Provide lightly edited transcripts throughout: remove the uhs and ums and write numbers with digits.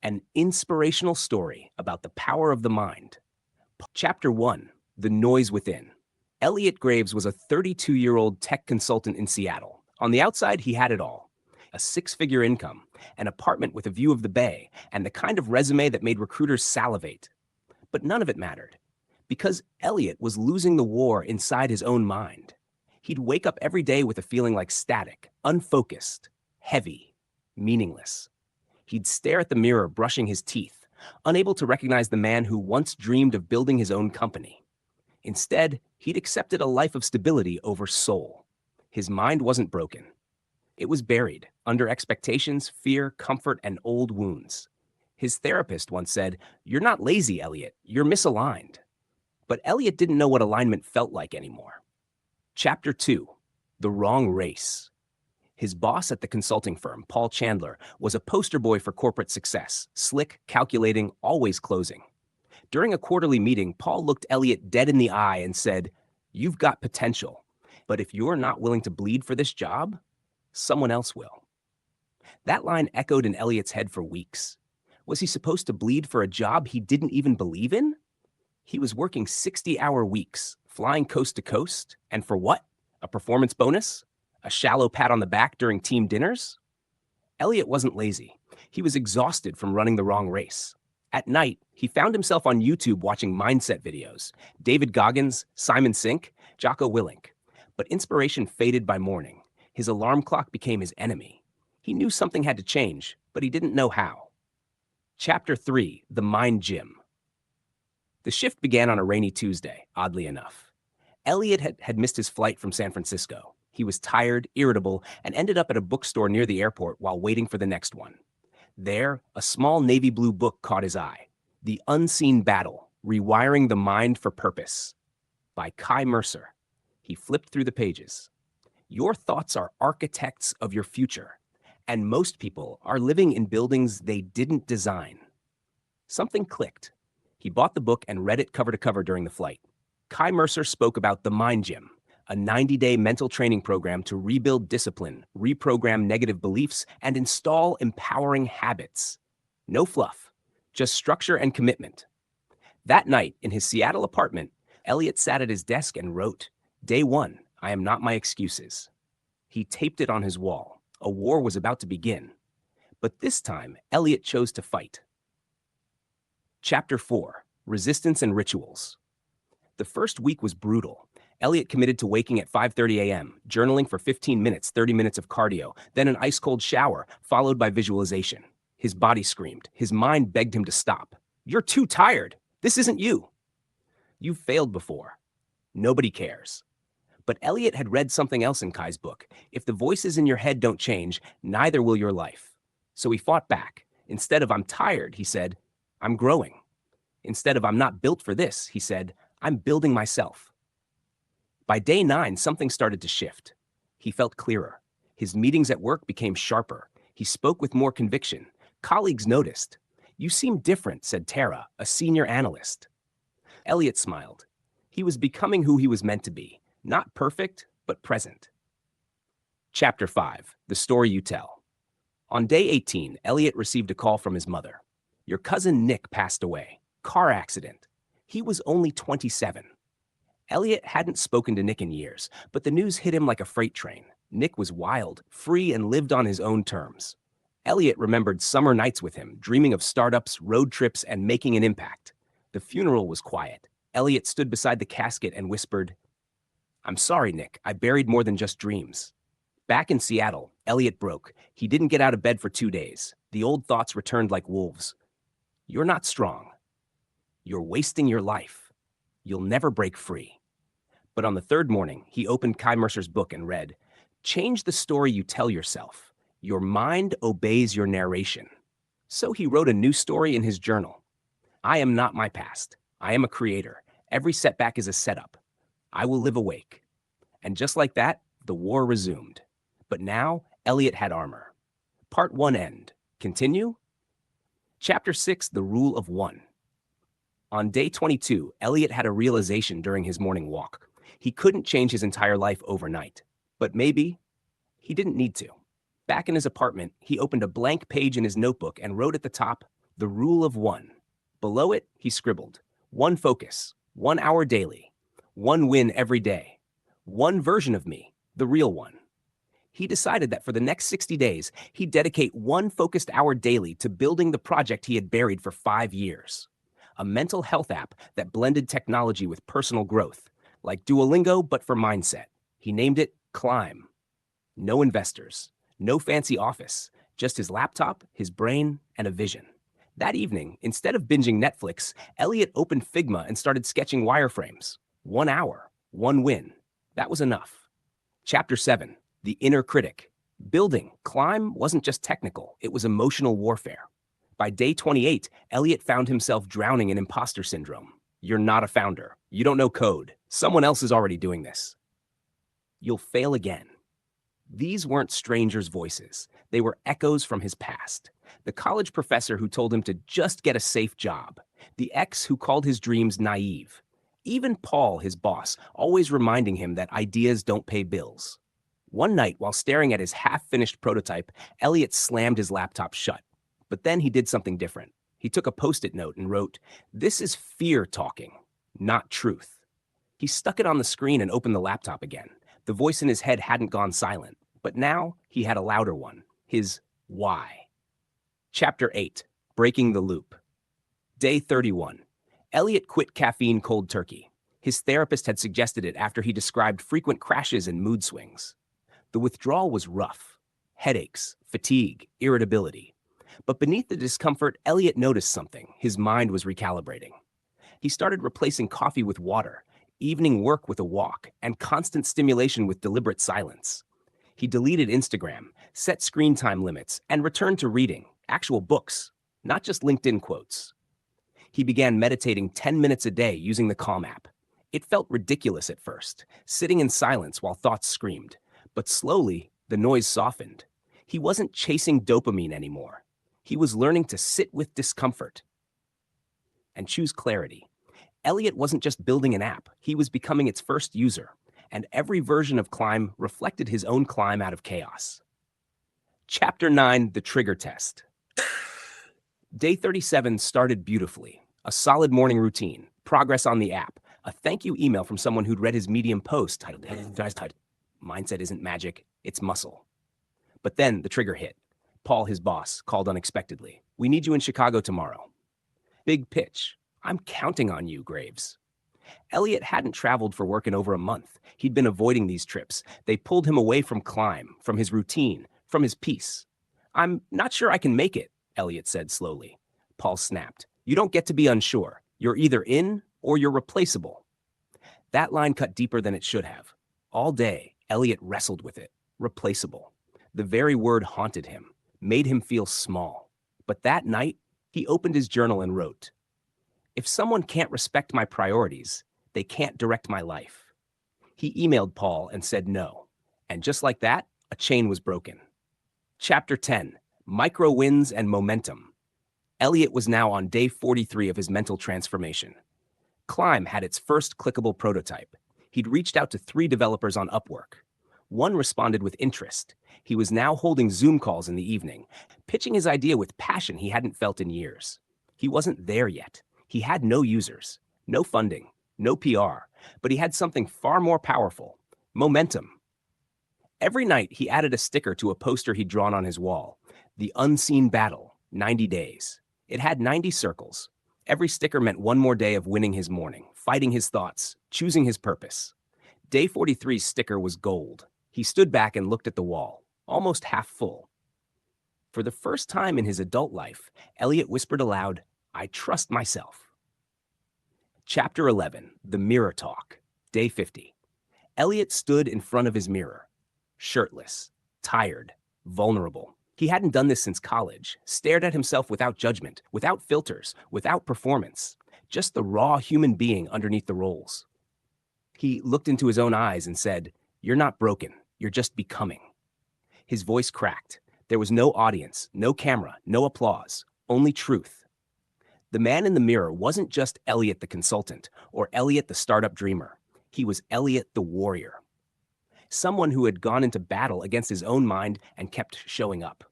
an inspirational story about the power of the mind. Chapter 1, The Noise Within. Elliot Graves was a 32-year-old tech consultant in Seattle. On the outside, he had it all: a six-figure income, an apartment with a view of the bay, and the kind of resume that made recruiters salivate. But none of it mattered, because Elliot was losing the war inside his own mind. He'd wake up every day with a feeling like static, unfocused, heavy, meaningless. He'd stare at the mirror, brushing his teeth, unable to recognize the man who once dreamed of building his own company. Instead, he'd accepted a life of stability over soul. His mind wasn't broken. It was buried under expectations, fear, comfort, and old wounds. His therapist once said, "You're not lazy, Elliot. You're misaligned." But Elliot didn't know what alignment felt like anymore. Chapter 2, The Wrong Race. His boss at the consulting firm, Paul Chandler, was a poster boy for corporate success: slick, calculating, always closing. During a quarterly meeting, Paul looked Elliot dead in the eye and said, "You've got potential, but if you're not willing to bleed for this job, someone else will." That line echoed in Elliot's head for weeks. Was he supposed to bleed for a job he didn't even believe in? He was working 60-hour weeks, flying coast to coast, and for what? A performance bonus? A shallow pat on the back during team dinners? Elliot wasn't lazy. He was exhausted from running the wrong race. At night, he found himself on YouTube watching mindset videos: David Goggins, Simon Sinek, Jocko Willink. But inspiration faded by morning. His alarm clock became his enemy. He knew something had to change, but he didn't know how. Chapter 3, The Mind Gym. The shift began on a rainy Tuesday, oddly enough. Elliot had missed his flight from San Francisco. He was tired, irritable, and ended up at a bookstore near the airport while waiting for the next one. There, a small navy blue book caught his eye: The Unseen Battle: Rewiring the Mind for Purpose, by Kai Mercer. He flipped through the pages. Your thoughts are architects of your future, and most people are living in buildings they didn't design. Something clicked. He bought the book and read it cover to cover during the flight. Kai Mercer spoke about the Mind Gym, a 90-day mental training program to rebuild discipline, reprogram negative beliefs, and install empowering habits. No fluff, just structure and commitment. That night, in his Seattle apartment, Elliot sat at his desk and wrote, "Day 1, I am not my excuses." He taped it on his wall. A war was about to begin. But this time, Elliot chose to fight. Chapter 4, Resistance and Rituals. The first week was brutal. Elliot committed to waking at 5:30 a.m., journaling for 15 minutes, 30 minutes of cardio, then an ice-cold shower, followed by visualization. His body screamed. His mind begged him to stop. "You're too tired. This isn't you." You've failed before. Nobody cares. But Elliot had read something else in Kai's book. If the voices in your head don't change, neither will your life. So he fought back. Instead of "I'm tired," he said, "I'm growing." Instead of "I'm not built for this," he said, "I'm building myself." By day 9, something started to shift. He felt clearer. His meetings at work became sharper. He spoke with more conviction. Colleagues noticed. "You seem different," said Tara, a senior analyst. Elliot smiled. He was becoming who he was meant to be. Not perfect, but present. Chapter 5, The Story You Tell. On day 18, Elliot received a call from his mother. "Your cousin Nick passed away. Car accident." He was only 27. Elliot hadn't spoken to Nick in years, but the news hit him like a freight train. Nick was wild, free, and lived on his own terms. Elliot remembered summer nights with him, dreaming of startups, road trips, and making an impact. The funeral was quiet. Elliot stood beside the casket and whispered, "I'm sorry, Nick. I buried more than just dreams." Back in Seattle, Elliot broke. He didn't get out of bed for 2 days. The old thoughts returned like wolves. "You're not strong. You're wasting your life. You'll never break free." But on the third morning, he opened Kai Mercer's book and read, "Change the story you tell yourself. Your mind obeys your narration." So he wrote a new story in his journal. "I am not my past. I am a creator. Every setback is a setup. I will live awake." And just like that, the war resumed. But now, Elliot had armor. Part 1 end. Continue? Chapter 6, The Rule of One. On day 22, Elliot had a realization during his morning walk. He couldn't change his entire life overnight. But maybe he didn't need to. Back in his apartment, he opened a blank page in his notebook and wrote at the top, The rule of one. Below it, he scribbled, one focus, 1 hour daily, one win every day, one version of me, the real one. He decided that for the next 60 days, he'd dedicate 1 focused hour daily to building the project he had buried for 5 years. A mental health app that blended technology with personal growth, like Duolingo but for mindset. He named it Climb. No investors, no fancy office, just his laptop, his brain, and a vision. That evening, instead of binging Netflix, Elliot opened Figma and started sketching wireframes. 1 hour, one win. That was enough. Chapter 7. The Inner Critic. Building Climb wasn't just technical, it was emotional warfare. By day 28, Elliot found himself drowning in imposter syndrome. You're not a founder. You don't know code. Someone else is already doing this. You'll fail again. These weren't strangers' voices. They were echoes from his past. The college professor who told him to just get a safe job. The ex who called his dreams naive. Even Paul, his boss, always reminding him that ideas don't pay bills. One night, while staring at his half-finished prototype, Elliot slammed his laptop shut. But then he did something different. He took a Post-it note and wrote, "This is fear talking, not truth." He stuck it on the screen and opened the laptop again. The voice in his head hadn't gone silent, but now he had a louder one, his why. Chapter 8. Breaking the Loop. Day 31. Elliot quit caffeine cold turkey. His therapist had suggested it after he described frequent crashes and mood swings. The withdrawal was rough. Headaches, fatigue, irritability. But beneath the discomfort, Elliot noticed something. His mind was recalibrating. He started replacing coffee with water, evening work with a walk, and constant stimulation with deliberate silence. He deleted Instagram, set screen time limits, and returned to reading, actual books, not just LinkedIn quotes. He began meditating 10 minutes a day using the Calm app. It felt ridiculous at first, sitting in silence while thoughts screamed. But slowly, the noise softened. He wasn't chasing dopamine anymore. He was learning to sit with discomfort and choose clarity. Elliot wasn't just building an app, he was becoming its first user, and every version of Climb reflected his own climb out of chaos. Chapter 9. The Trigger Test. Day 37 started beautifully. A solid morning routine, progress on the app, a thank you email from someone who'd read his Medium post titled, "Mindset isn't magic, it's muscle." But then the trigger hit. Paul, his boss, called unexpectedly. "We need you in Chicago tomorrow." Big pitch. "I'm counting on you, Graves." Elliot hadn't traveled for work in over a month. He'd been avoiding these trips. They pulled him away from Climb, from his routine, from his peace. "I'm not sure I can make it," Elliot said slowly. Paul snapped. "You don't get to be unsure. You're either in or you're replaceable." That line cut deeper than it should have. All day, Elliot wrestled with it. Replaceable. The very word haunted him, made him feel small. But that night, he opened his journal and wrote, "If someone can't respect my priorities, they can't direct my life." He emailed Paul and said no. And just like that, a chain was broken. Chapter 10. Micro Wins and Momentum. Elliot was now on day 43 of his mental transformation. Climb had its first clickable prototype. He'd reached out to 3 developers on Upwork. One responded with interest. He was now holding Zoom calls in the evening, pitching his idea with passion he hadn't felt in years. He wasn't there yet. He had no users, no funding, no PR, but he had something far more powerful: momentum. Every night, he added a sticker to a poster he'd drawn on his wall. The Unseen Battle, 90 days. It had 90 circles. Every sticker meant one more day of winning his morning, fighting his thoughts, choosing his purpose. Day 43's sticker was gold. He stood back and looked at the wall, almost half full. For the first time in his adult life, Elliot whispered aloud, "I trust myself." Chapter 11. The Mirror Talk. Day 50. Elliot stood in front of his mirror, shirtless, tired, vulnerable. He hadn't done this since college, stared at himself without judgment, without filters, without performance, just the raw human being underneath the roles. He looked into his own eyes and said, "You're not broken, you're just becoming." His voice cracked. There was no audience, no camera, no applause, only truth. The man in the mirror wasn't just Elliot the consultant or Elliot the startup dreamer. He was Elliot the warrior. Someone who had gone into battle against his own mind and kept showing up.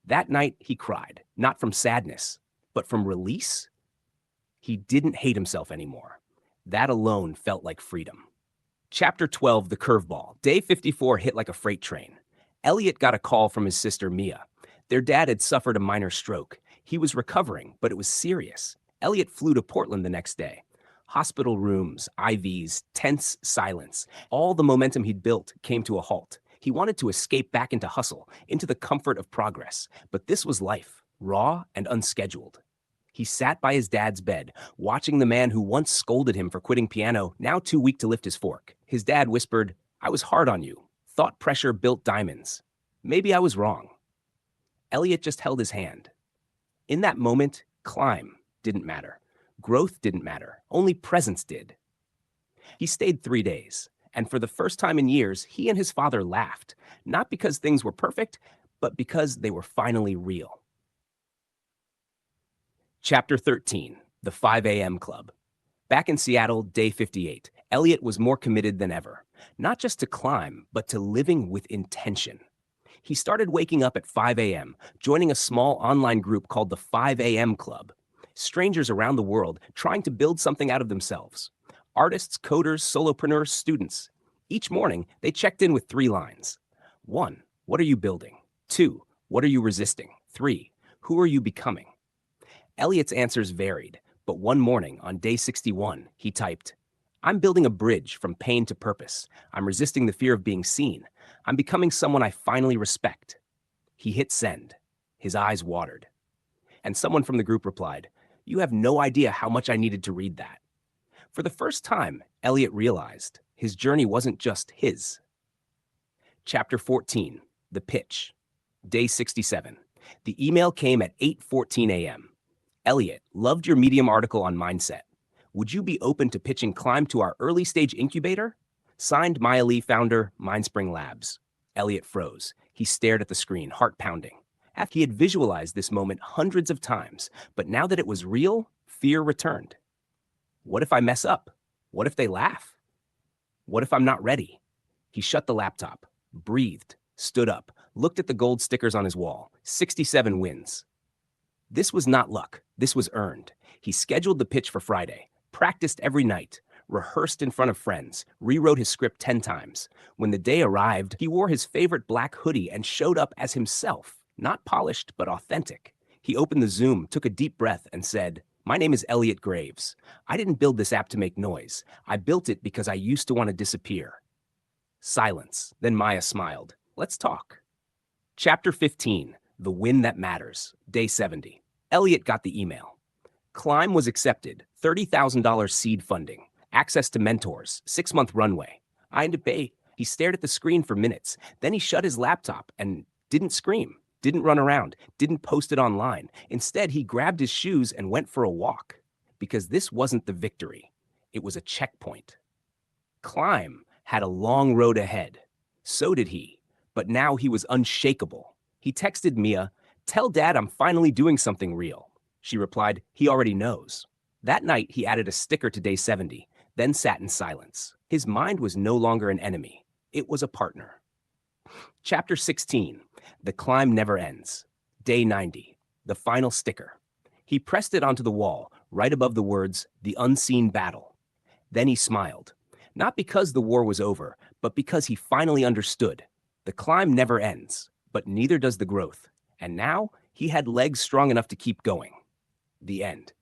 That night, he cried, not from sadness, But from release, he didn't hate himself anymore. That alone felt like freedom. Chapter 12, The Curveball. Day 54 hit like a freight train. Elliot got a call from his sister Mia. Their dad had suffered a minor stroke. He was recovering, but it was serious. Elliot flew to Portland the next day. Hospital rooms, IVs, tense silence. All the momentum he'd built came to a halt. He wanted to escape back into hustle, into the comfort of progress. But this was life, raw and unscheduled. He sat by his dad's bed, watching the man who once scolded him for quitting piano, now too weak to lift his fork. His dad whispered, "I was hard on you. Thought pressure built diamonds. Maybe I was wrong." Elliot just held his hand. In that moment, climb didn't matter. Growth didn't matter. Only presence did. He stayed 3 days, and for the first time in years, he and his father laughed, not because things were perfect, but because they were finally real. Chapter 13, The 5 a.m. Club. Back in Seattle, day 58, Elliot was more committed than ever, not just to climb, but to living with intention. He started waking up at 5 a.m., joining a small online group called the 5 a.m. Club. Strangers around the world trying to build something out of themselves. Artists, coders, solopreneurs, students. Each morning, they checked in with 3 lines. 1, what are you building? 2, what are you resisting? 3, who are you becoming? Elliot's answers varied, but one morning on day 61, he typed, "I'm building a bridge from pain to purpose. I'm resisting the fear of being seen. I'm becoming someone I finally respect." He hit send. His eyes watered. And someone from the group replied, "You have no idea how much I needed to read that." For the first time, Elliot realized his journey wasn't just his. Chapter 14, The Pitch. Day 67. The email came at 8:14 a.m. "Elliot, loved your Medium article on mindset. Would you be open to pitching Climb to our early stage incubator? Signed, Maya Lee, founder, Mindspring Labs." Elliot froze. He stared at the screen, heart pounding. He had visualized this moment hundreds of times, but now that it was real, fear returned. What if I mess up? What if they laugh? What if I'm not ready? He shut the laptop, breathed, stood up, looked at the gold stickers on his wall. 67 wins. This was not luck. This was earned. He scheduled the pitch for Friday, practiced every night, rehearsed in front of friends, rewrote his script 10 times. When the day arrived, he wore his favorite black hoodie and showed up as himself, not polished, but authentic. He opened the Zoom, took a deep breath, and said, "My name is Elliot Graves. I didn't build this app to make noise. I built it because I used to want to disappear." Silence. Then Maya smiled. "Let's talk." Chapter 15, The Win That Matters. Day 70. Elliot got the email. Climb was accepted. $30,000 seed funding. Access to mentors. 6-month runway. I had to pay. He stared at the screen for minutes. Then he shut his laptop and didn't scream, didn't run around, didn't post it online. Instead, he grabbed his shoes and went for a walk. Because this wasn't the victory. It was a checkpoint. Climb had a long road ahead. So did he. But now he was unshakable. He texted Mia, "Tell Dad I'm finally doing something real." She replied, "He already knows." That night, he added a sticker to day 70, then sat in silence. His mind was no longer an enemy. It was a partner. Chapter 16, The Climb Never Ends. Day 90, the final sticker. He pressed it onto the wall, right above the words, "The Unseen Battle." Then he smiled. Not because the war was over, but because he finally understood. The climb never ends, but neither does the growth. And now he had legs strong enough to keep going. The end.